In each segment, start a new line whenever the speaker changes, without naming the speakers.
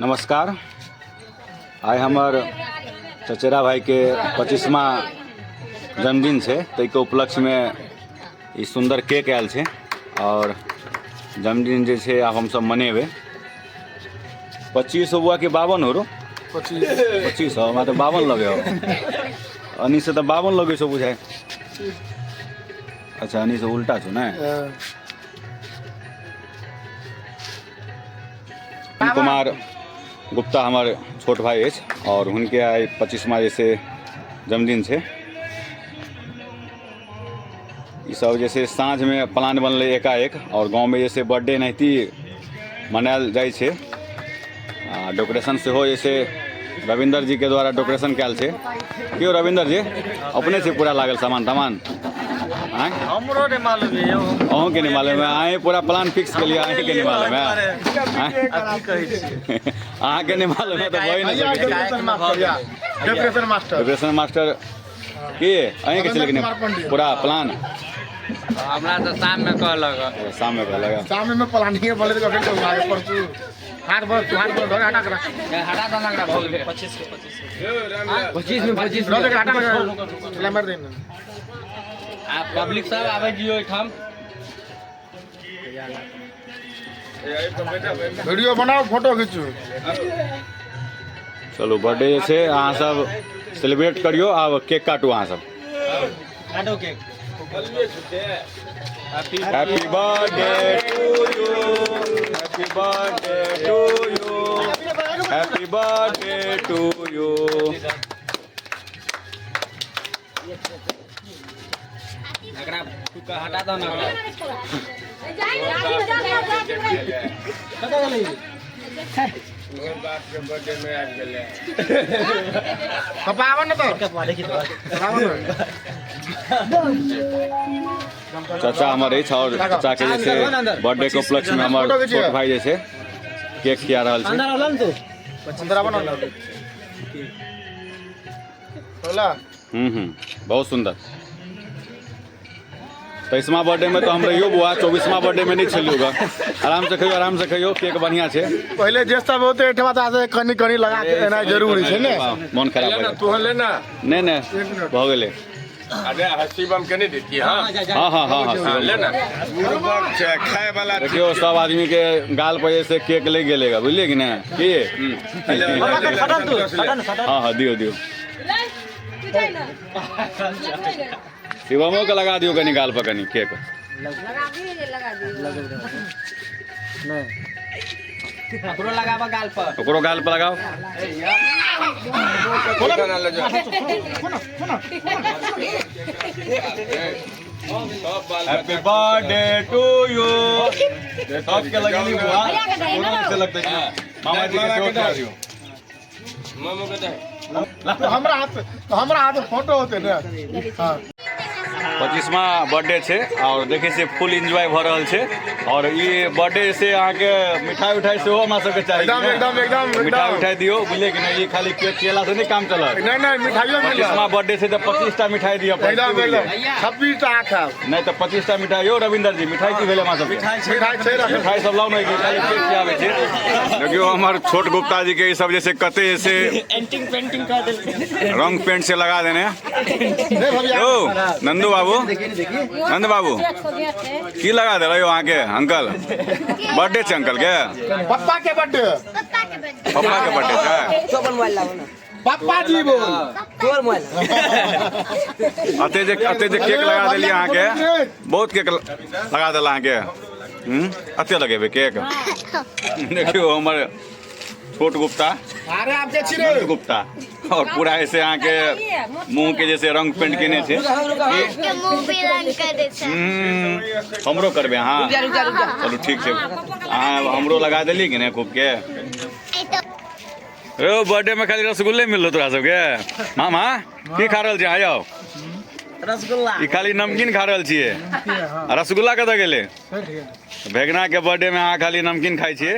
नमस्कार। आइ हमर चचेरा भाई के 25वां जन्मदिन है, तो के उपलक्ष्य में ई सुंदर केक आयल है और जन्मदिन जे है अब हम सब मनेबे। 25 हुआ कि 52 हो रो? 25 हो, मैं तो 52 लगे हो। अनी से तो 52 लगे सो बुझाए। अच्छा, अनी से उल्टा छो ना। कुमार गुप्ता हमारे छोट भाई है और उनके आए 25वां जैसे जन्मदिन है। ये सब जैसे साँझ में प्लान बनल एकाएक और गांव में जैसे बर्थडे नहीं मनायल जाए छे। डेकोरेशन से हो जैसे रविंदर जी के द्वारा डेकोरेशन कैल छे। क्यों रविंदर जी अपने से पूरा लागल सामान तमान?
हमरो ने मालूम है,
अहूँ के नहीं मालूम है? आए पूरा प्लान फिक्स के लिए आए के नहीं मालूम है? अहाँ के नहीं मालूम है तो वही नहीं डेकोरेशन मास्टर के अहीं के चले के पूरा प्लान
हमरा तो शाम में कहलक।
शाम में कहलक
शाम में प्लानिंग बोले तो फिर तो आगे परसों हाथ पर हटा कर
हटा दो ना भोग ले 25 में 25
रोज हटा कर चला मार देना।
आप पब्लिक सब आवे जियो हम
वीडियो बनाओ फोटो खींचो।
चलो बर्थडे से अहाँ सब सेलिब्रेट करियो। अब केक काटू अहाँ सब।
काटो cake.
Happy birthday to you, happy birthday to you, happy birthday to you.
अगरा तुका हटा दो ना।
पावन तो
चाचा हमारे और चाचा के जैसे बर्थडे के उपलक्ष्य में हमारे छोट भाई जैसे केक किया रहा है। बहुत सुंदर। 23वां बर्थडे में तो हम रहियो बुआ, 24वां बर्थडे में नहीं चलियोगा। आराम से खाइयो केक बढ़िया छे।
पहले जे सब होते एठवा से कनी कनी लगा के देना जरूरी है ने।
मन खराब हो
तू ले ना
नहीं भ गेले।
अरे हंसी बम के नहीं देती।
हां
लेना खाए वाला
देखियो सब आदमी के गाल पे से केक ले गेलेगा, बुझलिए कि ना की? हां दियो शिवमो के लगा दियो कनी गाल पर कनी केक
लगा दियो
नहीं ओकरो लगावा गाल पर,
ओकरो गाल पर लगाओ। Happy birthday to you. सब के लगेली बुआ कोनो से लगते हैं मामा जी के शॉट मारियो।
मामा के हमरा हाथ फोटो होते ना। हां
25वां बर्थडे है और देखे से फुल एंजॉय भ रहल है। और ये बर्थडे से अहाँ के मिठाई से हो हमरा सबके चाहिए। एकदम मिठाई दियो, बुझलिए कि नहीं? ये खाली केक केला से नहीं काम चलत।
नहीं मिठाइयो मिल
25वां बर्थडे से तो 25टा मिठाई दियो।
एकदम 26टा खाओ
नहीं तो 25टा मिठाई हो। रविंदर जी मिठाई की भेले हमरा सब मिठाई सब लाओ नहीं कि खाली केक खियावे छे। देखियो हमर छोट गुप्ता जी के सब जैसे कते से
पेंटिंग कर दे,
रंग पेंट से लगा देने। ओ नंदू बाबू की लगा दे रहे हो वहाँ के अंकल? बर्थडे छे अंकल के?
पप्पा के बर्थडे
छे।
पप्पा जी बोल
अते जे केक लगा दिली अहाँ के, बहुत केक लगा दिला अहाँ के। अते लगेबे केक? देखियो हमर छोट गुप्ता गुप्ता और पूरा ऐसे अहाँ के मुंह के जैसे रंग पेंट केने छे। हमरो करबे? हाँ चलो ठीक है। अहाँ हमरो लगा दिली कि नहीं खूब के? बर्थडे में खाली रसगुल्ले मिल लो तोरा सबके? मामा की खा रहल छी? आ जाओ।
रसगुल्ला
ई खाली नमकीन खा रहल छिए। रसगुल्ला कतऽ गेले? भेगना के बर्थडे में अहाँ खाली नमकीन खाई छिए।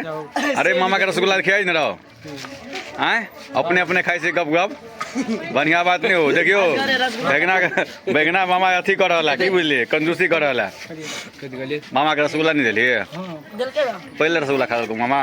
अरे मामा के रसगुल्ला खियाई न रहो। आए अपने अपने खाई से गप गप बढ़िया बात नहीं हो। देखियो बैगना मामा अथी कर रहा की बुझलिए कंजूसी कर रहा मामा के रसगुल्ला नहीं दिलिए पहले रसगुल्ला खा मामा।